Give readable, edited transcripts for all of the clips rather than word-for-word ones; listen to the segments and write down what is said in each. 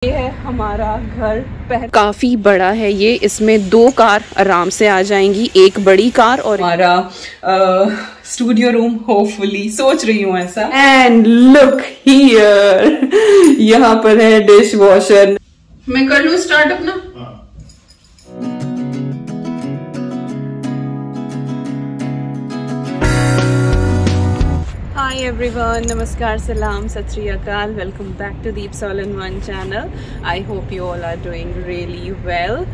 ये है हमारा घर। काफी बड़ा है ये, इसमें 2 कार आराम से आ जाएंगी, एक बड़ी कार और हमारा स्टूडियो रूम होपफुली, सोच रही हूँ ऐसा। एंड लुक हियर, यहाँ पर है डिश वॉशर। मैं कर लूँ स्टार्ट अपना? Hi everyone, नमस्कार, सलाम, सत श्री अकाल, welcome back to Deep's all in one channel. I hope you all are doing really well.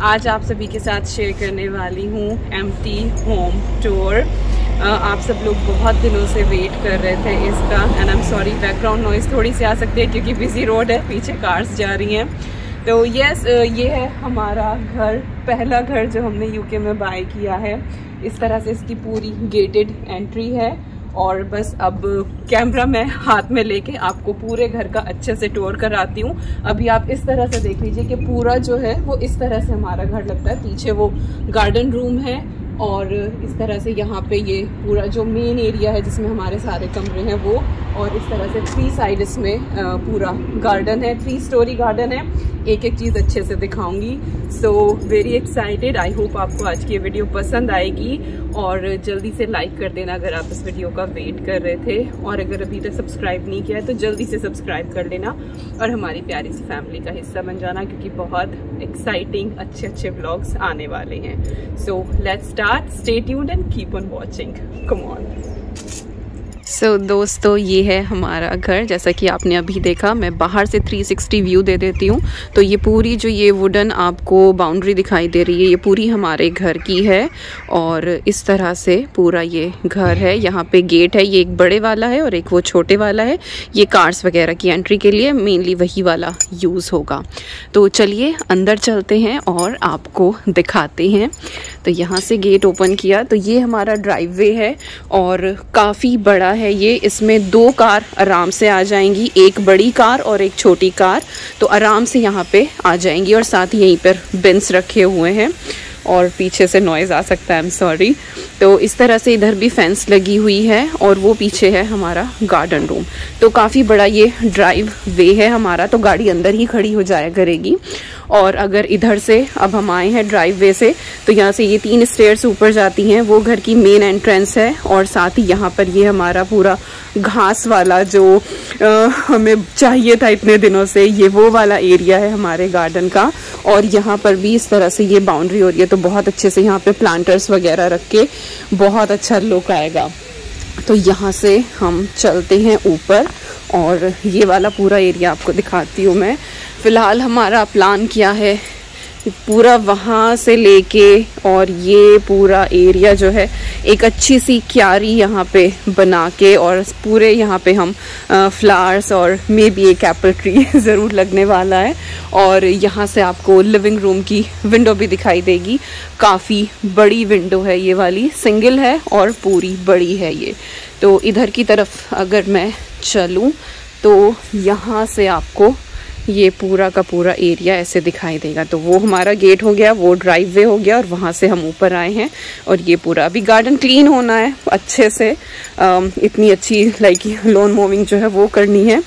आज आप सभी के साथ शेयर करने वाली हूँ एम्प्टी होम टूर। आप सब लोग बहुत दिनों से वेट कर रहे थे इसका, and I am sorry background noise थोड़ी सी आ सकती है क्योंकि बिजी रोड है, पीछे कार्स जा रही हैं। तो यस, ये है हमारा घर, पहला घर जो हमने यूके में बाय किया है। इस तरह से इसकी पूरी गेटेड एंट्री है और बस अब कैमरा मैं हाथ में लेके आपको पूरे घर का अच्छे से टूर कराती हूँ। अभी आप इस तरह से देख लीजिए कि पूरा जो है वो इस तरह से हमारा घर लगता है। पीछे वो गार्डन रूम है और इस तरह से यहाँ पे ये पूरा जो मेन एरिया है जिसमें हमारे सारे कमरे हैं वो, और इस तरह से 3 साइड इसमें पूरा गार्डन है, 3 स्टोरी गार्डन है। एक एक चीज़ अच्छे से दिखाऊंगी। So very excited. I hope आपको आज की ये वीडियो पसंद आएगी और जल्दी से लाइक कर देना अगर आप इस वीडियो का वेट कर रहे थे, और अगर अभी तक सब्सक्राइब नहीं किया है तो जल्दी से सब्सक्राइब कर लेना और हमारी प्यारी सी फैमिली का हिस्सा बन जाना, क्योंकि बहुत एक्साइटिंग अच्छे व्लॉग्स आने वाले हैं। So let's start, stay tuned and keep on watching, come on. So दोस्तों, ये है हमारा घर। जैसा कि आपने अभी देखा, मैं बाहर से 360 व्यू दे देती हूँ। तो ये पूरी जो ये वुडन आपको बाउंड्री दिखाई दे रही है, ये पूरी हमारे घर की है और इस तरह से पूरा ये घर है। यहाँ पे गेट है, ये एक बड़े वाला है और एक वो छोटे वाला है। ये कार्स वगैरह की एंट्री के लिए मेनली वही वाला यूज़ होगा। तो चलिए अंदर चलते हैं और आपको दिखाते हैं। तो यहाँ से गेट ओपन किया तो ये हमारा ड्राइववे है और काफ़ी बड़ा है ये। इसमें 2 कार आराम से आ जाएंगी, एक बड़ी कार और एक छोटी कार, तो आराम से यहाँ पे आ जाएंगी। और साथ ही यहीं पर बिन्स रखे हुए हैं और पीछे से नॉइज़ आ सकता है, आई एम सॉरी। तो इस तरह से इधर भी फेंस लगी हुई है और वो पीछे है हमारा गार्डन रूम। तो काफ़ी बड़ा ये ड्राइव वे है हमारा, तो गाड़ी अंदर ही खड़ी हो जाया करेगी। और अगर इधर से अब हम आए हैं ड्राइव वे से, तो यहाँ से ये 3 स्टेयर्स ऊपर जाती हैं, वो घर की मेन एंट्रेंस है। और साथ ही यहाँ पर ये हमारा पूरा घास वाला जो हमें चाहिए था इतने दिनों से, ये वो वाला एरिया है हमारे गार्डन का। और यहाँ पर भी इस तरह से ये बाउंड्री हो रही है, तो बहुत अच्छे से यहाँ पे प्लांटर्स वगैरह रख के बहुत अच्छा लुक आएगा। तो यहाँ से हम चलते हैं ऊपर और ये वाला पूरा एरिया आपको दिखाती हूँ मैं। फ़िलहाल हमारा प्लान किया है पूरा वहाँ से लेके और ये पूरा एरिया जो है एक अच्छी सी क्यारी यहाँ पे बना के, और पूरे यहाँ पे हम फ्लावर्स और मे बी एक एप्पल ट्री ज़रूर लगने वाला है। और यहाँ से आपको लिविंग रूम की विंडो भी दिखाई देगी। काफ़ी बड़ी विंडो है ये वाली, सिंगल है और पूरी बड़ी है ये। तो इधर की तरफ अगर मैं चलूँ तो यहाँ से आपको ये पूरा का पूरा एरिया ऐसे दिखाई देगा। तो वो हमारा गेट हो गया, वो ड्राइववे हो गया और वहाँ से हम ऊपर आए हैं। और ये पूरा अभी गार्डन क्लीन होना है अच्छे से, इतनी अच्छी लाइक लॉन मोविंग जो है वो करनी है।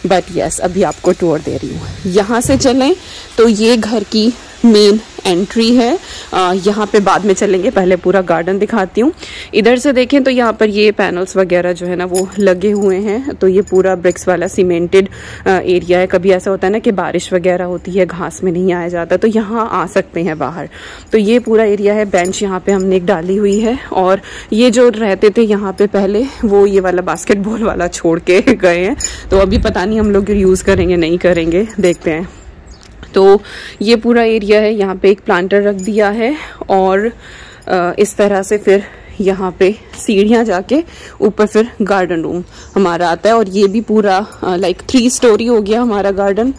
बट यस, अभी आपको टूर दे रही हूँ। यहाँ से चलें तो ये घर की मेन एंट्री है। यहाँ पे बाद में चलेंगे, पहले पूरा गार्डन दिखाती हूँ। इधर से देखें तो यहाँ पर ये पैनल्स वगैरह जो है ना वो लगे हुए हैं। तो ये पूरा ब्रिक्स वाला सीमेंटेड एरिया है। कभी ऐसा होता है ना कि बारिश वगैरह होती है, घास में नहीं आया जाता, तो यहाँ आ सकते हैं बाहर। तो ये पूरा एरिया है। बेंच यहाँ पे हमने एक डाली हुई है। और ये जो रहते थे यहाँ पे पहले, वो ये वाला बास्केटबॉल वाला छोड़ के गए हैं, तो अभी पता नहीं हम लोग यूज़ करेंगे नहीं करेंगे, देखते हैं। तो ये पूरा एरिया है, यहाँ पे एक प्लांटर रख दिया है और इस तरह से फिर यहाँ पे सीढ़ियाँ जाके ऊपर फिर गार्डन रूम हमारा आता है। और ये भी पूरा लाइक 3 स्टोरी हो गया हमारा गार्डन।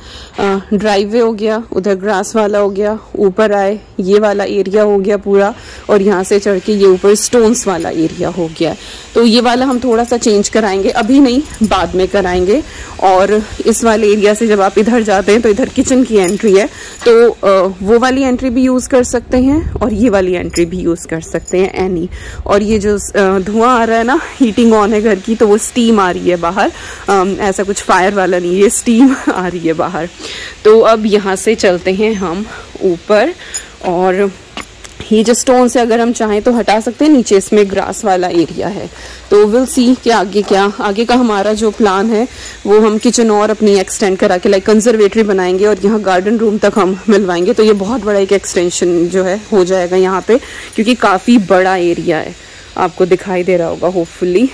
ड्राइववे हो गया, उधर ग्रास वाला हो गया, ऊपर आए ये वाला एरिया हो गया पूरा, और यहाँ से चढ़ के ये ऊपर स्टोन्स वाला एरिया हो गया। तो ये वाला हम थोड़ा सा चेंज कराएंगे, अभी नहीं बाद में कराएंगे। और इस वाले एरिया से जब आप इधर जाते हैं तो इधर किचन की एंट्री है, तो वो वाली एंट्री भी यूज़ कर सकते हैं और ये वाली एंट्री भी यूज़ कर सकते हैं एनी। और ये जो धुआं आ रहा है ना, हीटिंग ऑन है घर की, तो वो स्टीम आ रही है बाहर। ऐसा कुछ फायर वाला नहीं, ये स्टीम आ रही है बाहर। तो अब यहाँ से चलते हैं हम ऊपर, और ये जो स्टोन से अगर हम चाहें तो हटा सकते हैं। नीचे इसमें ग्रास वाला एरिया है, तो विल सी कि आगे का हमारा जो प्लान है वो हम किचन और अपनी एक्सटेंड करा के लाइक कंजर्वेटरी बनाएंगे और यहाँ गार्डन रूम तक हम मिलवाएंगे। तो ये बहुत बड़ा एक एक्सटेंशन जो है हो जाएगा यहाँ पे, क्योंकि काफ़ी बड़ा एरिया है, आपको दिखाई दे रहा होगा होपफुली।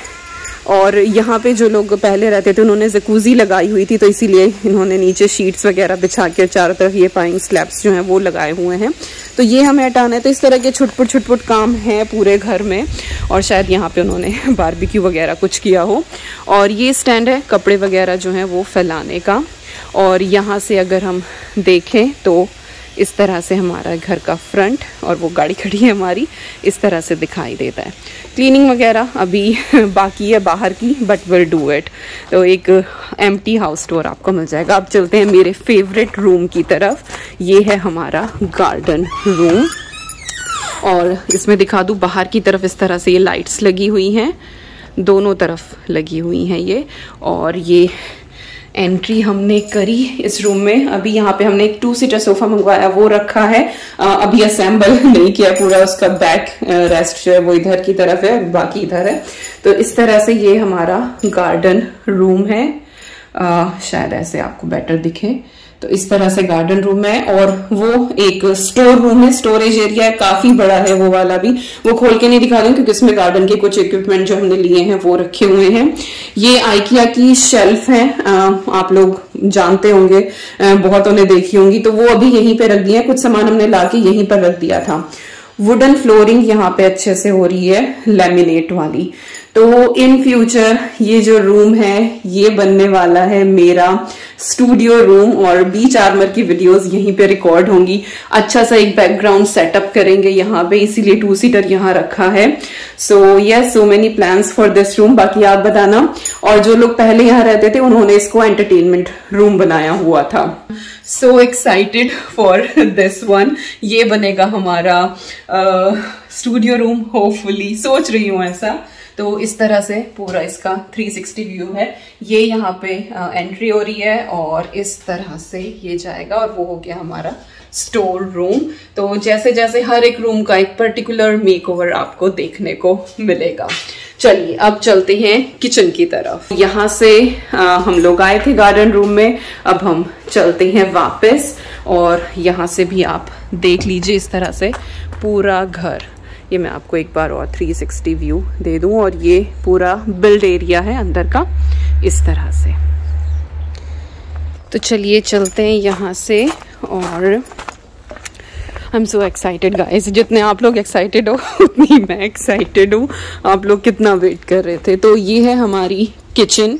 और यहाँ पे जो लोग पहले रहते थे उन्होंने जकूजी लगाई हुई थी, तो इसीलिए इन्होंने नीचे शीट्स वगैरह बिछा के चारों तरफ ये पाइंग स्लैब्स जो हैं वो लगाए हुए हैं। तो ये हमें हटाना है। तो इस तरह के छुटपुट काम हैं पूरे घर में, और शायद यहाँ पे उन्होंने बारबेक्यू वगैरह कुछ किया हो। और ये स्टैंड है कपड़े वगैरह जो हैं वो फैलाने का। और यहाँ से अगर हम देखें तो इस तरह से हमारा घर का फ्रंट, और वो गाड़ी खड़ी है हमारी, इस तरह से दिखाई देता है। क्लीनिंग वगैरह अभी बाकी है बाहर की, बट विल डू इट। तो एक एम्प्टी हाउस टूर आपको मिल जाएगा। अब चलते हैं मेरे फेवरेट रूम की तरफ। ये है हमारा गार्डन रूम, और इसमें दिखा दूँ बाहर की तरफ इस तरह से ये लाइट्स लगी हुई हैं, दोनों तरफ लगी हुई हैं ये। और ये एंट्री हमने करी इस रूम में। अभी यहाँ पे हमने एक 2 सीटर सोफा मंगवाया, वो रखा है, अभी असेंबल नहीं किया पूरा। उसका बैक रेस्ट जो है वो इधर की तरफ है, बाकी इधर है। तो इस तरह से ये हमारा गार्डन रूम है। शायद ऐसे आपको बेटर दिखे। तो इस तरह से गार्डन रूम है, और वो एक स्टोर रूम है, स्टोरेज एरिया है, काफी बड़ा है वो वाला भी। वो खोल के नहीं दिखा दूं क्योंकि इसमें गार्डन के कुछ इक्विपमेंट जो हमने लिए हैं वो रखे हुए हैं। ये आइकिया की शेल्फ है, आप लोग जानते होंगे, बहुतों ने देखी होंगी। तो वो अभी यहीं पे रख दिया है, कुछ सामान हमने ला के यहीं पर रख दिया था। वुडन फ्लोरिंग यहाँ पे अच्छे से हो रही है, लैमिनेट वाली। तो इन फ्यूचर ये जो रूम है ये बनने वाला है मेरा स्टूडियो रूम, और बीच आर्मर की वीडियोस यहीं पे रिकॉर्ड होंगी। अच्छा सा एक बैकग्राउंड सेटअप करेंगे यहाँ पे, इसीलिए 2 सीटर यहाँ रखा है। So yes, so many plans for this room. बाकी आप बताना। और जो लोग पहले यहाँ रहते थे उन्होंने इसको एंटरटेनमेंट रूम बनाया हुआ था। So excited for this one. ये बनेगा हमारा स्टूडियो रूम होपफुली, सोच रही हूँ ऐसा। तो इस तरह से पूरा इसका 360 व्यू है। ये यहाँ पे एंट्री हो रही है, और इस तरह से ये जाएगा, और वो हो गया हमारा स्टोर रूम। तो जैसे जैसे हर एक रूम का एक पर्टिकुलर मेकओवर आपको देखने को मिलेगा। चलिए अब चलते हैं किचन की तरफ। यहाँ से हम लोग आए थे गार्डन रूम में, अब हम चलते हैं वापस। और यहाँ से भी आप देख लीजिए इस तरह से पूरा घर। ये मैं आपको एक बार और 360 व्यू दे दूं, और ये पूरा बिल्ड एरिया है अंदर का इस तरह से। तो चलिए चलते हैं यहाँ से। और I am so excited guys, जितने आप लोग एक्साइटेड हो उतनी मैं एक्साइटेड हूँ। आप लोग कितना वेट कर रहे थे। तो ये है हमारी किचन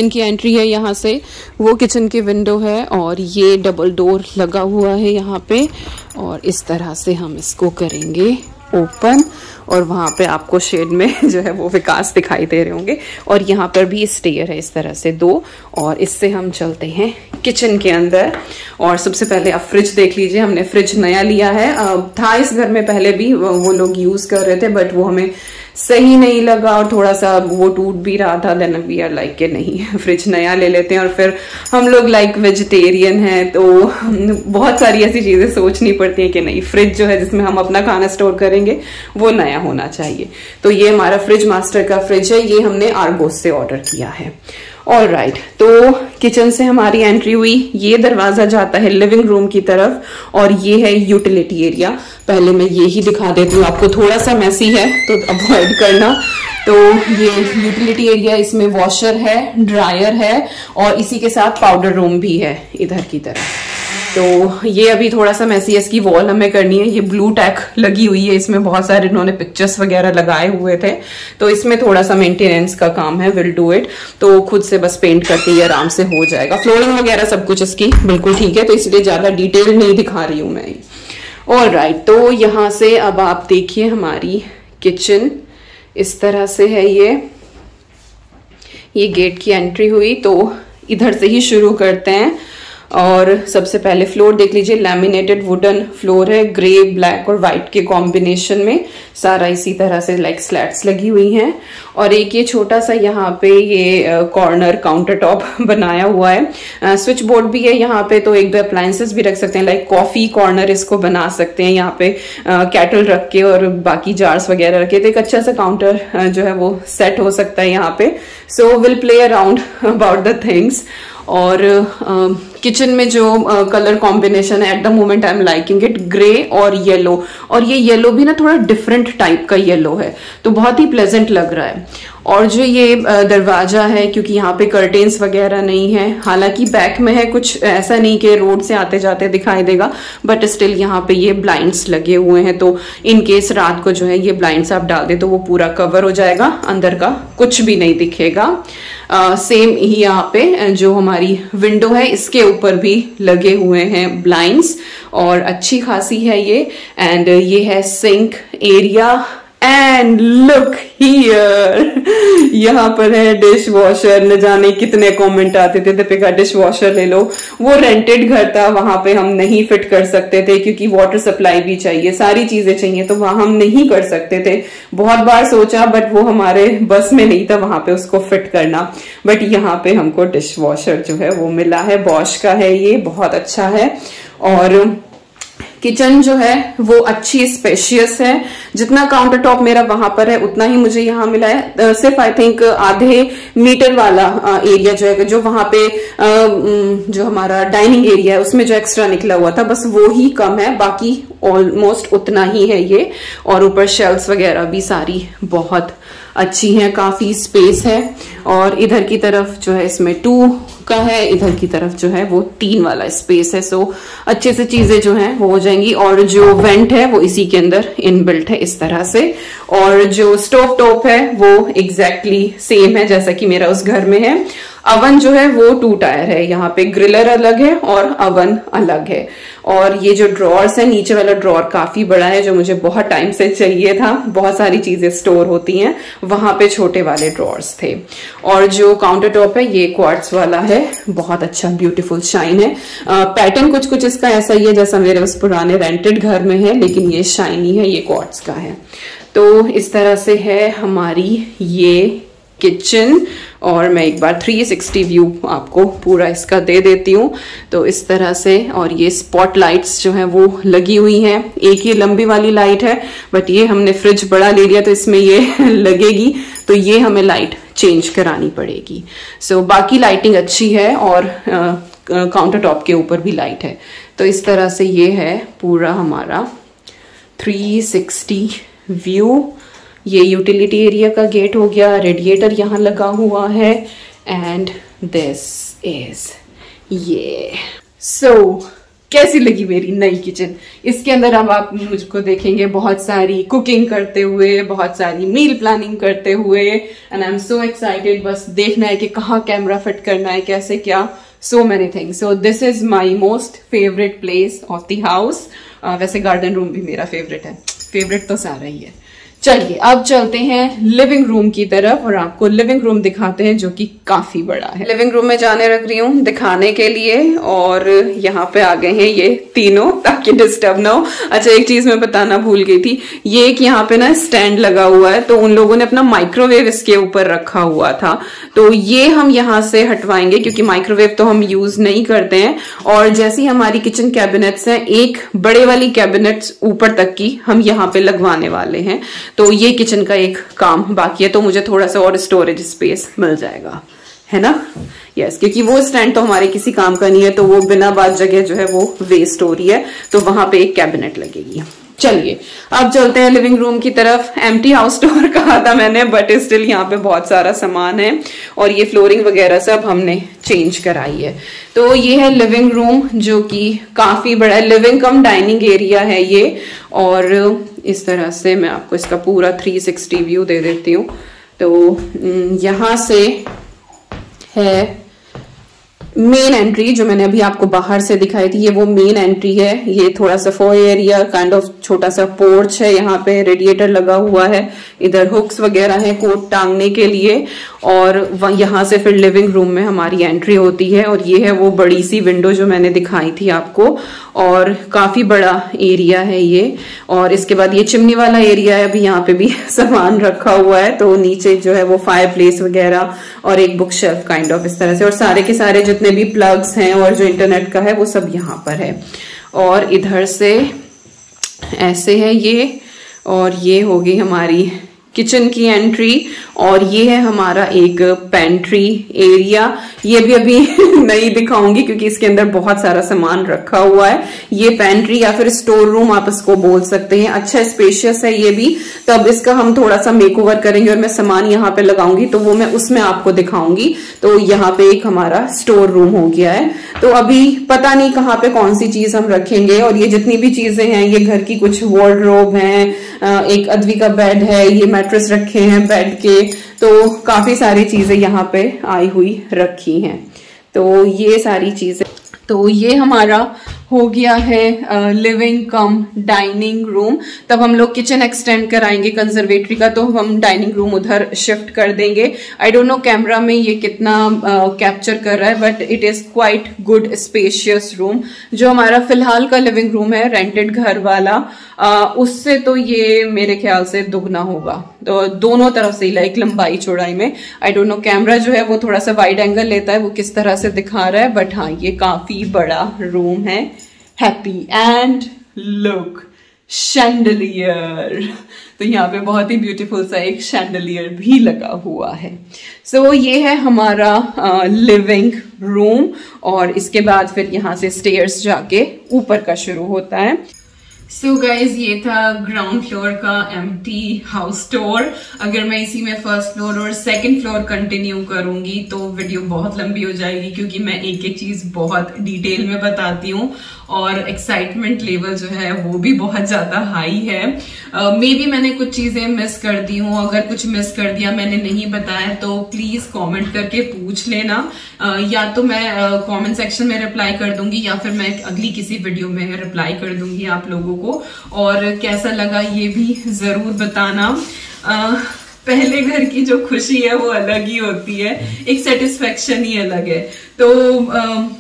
की एंट्री है यहाँ से, वो किचन की विंडो है, और ये डबल डोर लगा हुआ है यहाँ पे। और इस तरह से हम इसको करेंगे ओपन, और वहां पे आपको शेड में जो है वो विकास दिखाई दे रहे होंगे। और यहाँ पर भी स्टेयर है इस तरह से 2, और इससे हम चलते हैं किचन के अंदर। और सबसे पहले आप फ्रिज देख लीजिए। हमने फ्रिज नया लिया है, था इस घर में पहले भी, वो लोग यूज कर रहे थे, बट वो हमें सही नहीं लगा और थोड़ा सा वो टूट भी रहा था। देन वी आर लाइक के नहीं, फ्रिज नया ले लेते हैं। और फिर हम लोग लाइक वेजिटेरियन हैं, तो बहुत सारी ऐसी चीजें सोचनी पड़ती है कि नहीं, फ्रिज जो है जिसमें हम अपना खाना स्टोर करेंगे वो नया होना चाहिए। तो ये हमारा फ्रिज मास्टर का फ्रिज है, ये हमने आर्गोस से ऑर्डर किया है। ऑलराइट, तो किचन से हमारी एंट्री हुई। ये दरवाजा जाता है लिविंग रूम की तरफ, और ये है यूटिलिटी एरिया। पहले मैं ये ही दिखा देती हूँ आपको, थोड़ा सा मैसी है तो अवॉइड करना। तो ये यूटिलिटी एरिया, इसमें वॉशर है, ड्रायर है, और इसी के साथ पाउडर रूम भी है इधर की तरफ। तो ये अभी थोड़ा सा मैसी है, इसकी वॉल हमें करनी है। ये ब्लू टैक लगी हुई है, इसमें बहुत सारे इन्होंने पिक्चर्स वगैरह लगाए हुए थे, तो इसमें थोड़ा सा मेंटेनेंस का काम है, विल डू इट। तो खुद से बस पेंट करके ये आराम से हो जाएगा। फ्लोरिंग वगैरह सब कुछ इसकी बिल्कुल ठीक है, तो इसलिए ज्यादा डिटेल नहीं दिखा रही हूं मैं। ऑलराइट, तो यहाँ से अब आप देखिए हमारी किचन इस तरह से है। ये गेट की एंट्री हुई, तो इधर से ही शुरू करते हैं। और सबसे पहले फ्लोर देख लीजिए, लैमिनेटेड वुडन फ्लोर है, ग्रे ब्लैक और व्हाइट के कॉम्बिनेशन में, सारा इसी तरह से लाइक स्लैट्स लगी हुई हैं। और एक ये छोटा सा यहाँ पे ये कॉर्नर काउंटर टॉप बनाया हुआ है, स्विच बोर्ड भी है यहाँ पे, तो एक दो अप्लायंसेस भी रख सकते हैं, लाइक कॉफी कॉर्नर इसको बना सकते हैं यहाँ पे, कैटल रख के और बाकी जार्स वगैरह रख के, तो एक अच्छा सा काउंटर जो है वो सेट हो सकता है यहाँ पे। So will play around about the things. और किचन में जो कलर कॉम्बिनेशन है at the moment I am liking it, grey और येलो, और ये येलो भी ना थोड़ा डिफरेंट टाइप का येलो है, तो बहुत ही प्लेजेंट लग रहा है। और जो ये दरवाजा है, क्योंकि यहाँ पे कर्टेन्स वगैरह नहीं है, हालांकि बैक में है, कुछ ऐसा नहीं कि रोड से आते जाते दिखाई देगा, बट स्टिल यहाँ पे ये ब्लाइंड्स लगे हुए हैं, तो इन केस रात को जो है ये ब्लाइंड्स आप डाल दे तो वो पूरा कवर हो जाएगा, अंदर का कुछ भी नहीं दिखेगा। सेम ही यहाँ पे जो हमारी विंडो है इसके ऊपर भी लगे हुए हैं ब्लाइंड्स, और अच्छी खासी है ये। एंड ये है sink area, and look here, यहाँ पर है डिश वॉशर। न जाने कितने कमेंट आते थे दीपिका डिश वॉशर ले लो, वो रेंटेड घर था, वहां पे हम नहीं फिट कर सकते थे क्योंकि वाटर सप्लाई भी चाहिए, सारी चीजें चाहिए, तो वहां हम नहीं कर सकते थे। बहुत बार सोचा बट वो हमारे बस में नहीं था वहां पे उसको फिट करना, बट यहाँ पे हमको डिश वॉशर जो है वो मिला है, बॉश का है ये, बहुत अच्छा है। और किचन जो है वो अच्छी स्पेशियस है, जितना काउंटर टॉप मेरा वहां पर है उतना ही मुझे यहाँ मिला है। सिर्फ आई थिंक आधे मीटर वाला एरिया जो है, जो वहां पे जो हमारा डाइनिंग एरिया है उसमें जो एक्स्ट्रा निकला हुआ था, बस वो ही कम है, बाकी ऑलमोस्ट उतना ही है ये। और ऊपर शेल्फ्स वगैरह भी सारी बहुत अच्छी हैं, काफी स्पेस है। और इधर की तरफ जो है इसमें 2 का है, इधर की तरफ जो है वो 3 वाला स्पेस है, सो अच्छे से चीजें जो हैं वो हो जाएंगी। और जो वेंट है वो इसी के अंदर इनबिल्ट है इस तरह से। और जो स्टोव टॉप है वो एग्जैक्टली सेम है जैसा कि मेरा उस घर में है। अवन जो है वो 2 टायर है, यहाँ पे ग्रिलर अलग है और अवन अलग है। और ये जो ड्रॉर्स है, नीचे वाला ड्रॉर काफी बड़ा है, जो मुझे बहुत टाइम से चाहिए था, बहुत सारी चीजें स्टोर होती हैं, वहां पे छोटे वाले ड्रॉर्स थे। और जो काउंटर टॉप है ये क्वार्ट्स वाला है, बहुत अच्छा ब्यूटीफुल शाइन है। पैटर्न कुछ कुछ इसका ऐसा ही है जैसा मेरे उस पुराने रेंटेड घर में है, लेकिन ये शाइनी है, ये क्वार्ट्स का है। तो इस तरह से है हमारी ये किचन। और मैं एक बार 360 व्यू आपको पूरा इसका दे देती हूँ। तो इस तरह से, और ये स्पॉट लाइट्स जो है वो लगी हुई हैं, एक ये लंबी वाली लाइट है, बट ये हमने फ्रिज बड़ा ले लिया तो इसमें ये लगेगी, तो ये हमें लाइट चेंज करानी पड़ेगी। सो बाकी लाइटिंग अच्छी है, और काउंटर टॉप के ऊपर भी लाइट है। तो इस तरह से ये है पूरा हमारा 360 व्यू। ये यूटिलिटी एरिया का गेट हो गया, रेडिएटर यहाँ लगा हुआ है, एंड दिस इज ये। सो कैसी लगी मेरी नई किचन? इसके अंदर अब आप मुझको देखेंगे बहुत सारी कुकिंग करते हुए, बहुत सारी मील प्लानिंग करते हुए, and I am so excited. बस देखना है कि कहाँ कैमरा फिट करना है, कैसे क्या, so many things. So this is my most favourite place of the house. वैसे गार्डन रूम भी मेरा फेवरेट है, फेवरेट तो सारा ही है। चलिए अब चलते हैं लिविंग रूम की तरफ और आपको लिविंग रूम दिखाते हैं, जो कि काफी बड़ा है। लिविंग रूम में जाने रख रही हूँ दिखाने के लिए, और यहाँ पे आ गए हैं ये तीनों ताकि डिस्टर्ब ना हो। अच्छा, एक चीज मैं बताना भूल गई थी, ये एक यहाँ पे ना स्टैंड लगा हुआ है, तो उन लोगों ने अपना माइक्रोवेव इसके ऊपर रखा हुआ था, तो ये हम यहाँ से हटवाएंगे क्योंकि माइक्रोवेव तो हम यूज नहीं करते हैं। और जैसी हमारी किचन कैबिनेट्स हैं, एक बड़े वाली कैबिनेट्स ऊपर तक की हम यहाँ पे लगवाने वाले हैं, तो ये किचन का एक काम बाकी है, तो मुझे थोड़ा सा और स्टोरेज स्पेस मिल जाएगा, है ना? यस, क्योंकि वो स्टैंड तो हमारे किसी काम का नहीं है, तो वो बिना बात जगह जो है वो वेस्ट हो रही है, तो वहां पे एक कैबिनेट लगेगी। चलिए अब चलते हैं लिविंग रूम की तरफ। एम्प्टी हाउस टूर कहा था मैंने, बट स्टिल यहाँ पे बहुत सारा सामान है, और ये फ्लोरिंग वगैरह सब हमने चेंज कराई है। तो ये है लिविंग रूम, जो कि काफी बड़ा है, लिविंग कम डाइनिंग एरिया है ये। और इस तरह से मैं आपको इसका पूरा 360 व्यू दे देती हूँ। तो यहाँ से है मेन एंट्री जो मैंने अभी आपको बाहर से दिखाई थी, ये वो मेन एंट्री है। ये थोड़ा सा फॉय एरिया, काइंड ऑफ छोटा सा पोर्च है, यहाँ पे रेडिएटर लगा हुआ है, इधर हुक्स वगैरह हैं कोट टांगने के लिए, और यहाँ से फिर लिविंग रूम में हमारी एंट्री होती है। और ये है वो बड़ी सी विंडो जो मैंने दिखाई थी आपको, और काफी बड़ा एरिया है ये। और इसके बाद ये चिमनी वाला एरिया है, अभी यहाँ पे भी सामान रखा हुआ है, तो नीचे जो है वो फायर प्लेस वगैरह और एक बुक शेल्फ काइंड ऑफ इस तरह से, और सारे के सारे जितने भी प्लग्स हैं और जो इंटरनेट का है वो सब यहाँ पर है। और इधर से ऐसे है ये, और ये होगी हमारी किचन की एंट्री, और ये है हमारा एक पेंट्री एरिया। ये भी अभी नहीं दिखाऊंगी क्योंकि इसके अंदर बहुत सारा सामान रखा हुआ है। ये पेंट्री या फिर स्टोर रूम आप इसको बोल सकते हैं, अच्छा स्पेशियस है ये भी। तो अब इसका हम थोड़ा सा मेकओवर करेंगे और मैं सामान यहाँ पे लगाऊंगी, तो वो मैं उसमें आपको दिखाऊंगी। तो यहाँ पे एक हमारा स्टोर रूम हो गया है। तो अभी पता नहीं कहाँ पे कौन सी चीज हम रखेंगे, और ये जितनी भी चीजें हैं, ये घर की कुछ वार्डरोब हैं, एक अद्वी का बेड है, ये मैट्रेस रखे हैं बेड के, तो काफी सारी चीजें यहाँ पे आई हुई रखी हैं। तो ये सारी चीजें, तो ये हमारा हो गया है लिविंग कम डाइनिंग रूम। तब हम लोग किचन एक्सटेंड कराएंगे कंजर्वेटरी का, तो हम डाइनिंग रूम उधर शिफ्ट कर देंगे। आई डोंट नो कैमरा में ये कितना कैप्चर कर रहा है, but it is quite good spacious room. जो हमारा फिलहाल का लिविंग रूम है रेंटेड घर वाला, उससे तो ये मेरे ख्याल से दुगना होगा, तो दोनों तरफ से लाइक लंबाई चौड़ाई में। आई डोंट नो कैमरा जो है वो थोड़ा सा वाइड एंगल लेता है, वो किस तरह से दिखा रहा है, बट हाँ ये काफी बड़ा रूम है। हैप्पी एंड लुक शैंडलियर, तो यहाँ पे बहुत ही ब्यूटीफुल सा एक शैंडलियर भी लगा हुआ है। सो ये है हमारा लिविंग रूम, और इसके बाद फिर यहाँ से स्टेयर्स जाके ऊपर का शुरू होता है। सो गाइज ये था ग्राउंड फ्लोर का एम्प्टी हाउस टूर। अगर मैं इसी में फर्स्ट फ्लोर और सेकंड फ्लोर कंटिन्यू करूंगी तो वीडियो बहुत लंबी हो जाएगी, क्योंकि मैं एक एक चीज बहुत डिटेल में बताती हूँ, और एक्साइटमेंट लेवल जो है वो भी बहुत ज्यादा हाई है। मे बी मैंने कुछ चीजें मिस कर दी हूँ, अगर कुछ मिस कर दिया मैंने नहीं बताया तो प्लीज कमेंट करके पूछ लेना, या तो मैं कमेंट सेक्शन में रिप्लाई कर दूंगी, या फिर मैं अगली किसी वीडियो में रिप्लाई कर दूंगी आप लोगों को। और कैसा लगा ये भी जरूर बताना। पहले घर की जो खुशी है वो अलग ही होती है, एक सेटिस्फेक्शन ही अलग है। तो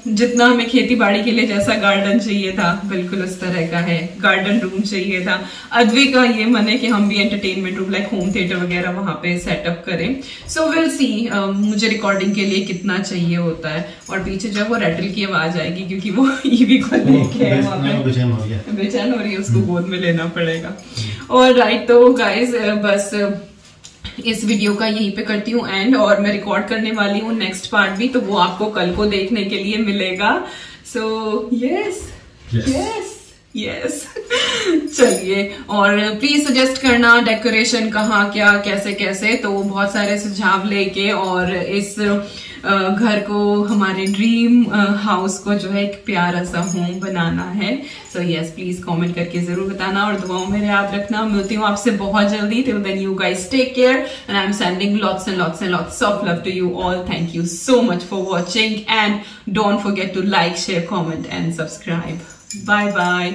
जितना हमें खेती बाड़ी के लिए जैसा गार्डन चाहिए था बिल्कुल उस तरह का है, गार्डन रूम चाहिए था। अद्वी का ये मन है कि हम भी entertainment room like home theatre वगैरह वहां पे सेटअप करें। सो विल सी मुझे रिकॉर्डिंग के लिए कितना चाहिए होता है। और पीछे जब वो रेटल की आवाज आएगी क्योंकि वो ईवी को लेके है वहां पे, बेचैन हो रही है, उसको गोद में लेना पड़ेगा। और राइट, तो गाइज बस इस वीडियो का यहीं पे करती हूँ एंड, और मैं रिकॉर्ड करने वाली हूँ नेक्स्ट पार्ट भी, तो वो आपको कल को देखने के लिए मिलेगा। सो यस चलिए, और प्लीज सजेस्ट करना डेकोरेशन कहाँ क्या कैसे कैसे, तो बहुत सारे सुझाव लेके और इस घर को, हमारे ड्रीम हाउस को जो है एक प्यारा सा होम बनाना है। सो यस, प्लीज कमेंट करके जरूर बताना और दुआओं में याद रखना। मिलती हूँ आपसे बहुत जल्दी। Till then you guys take care and I am sending lots and lots of love to you all. Thank you so much for watching and don't forget to like, share, comment and subscribe. Bye bye.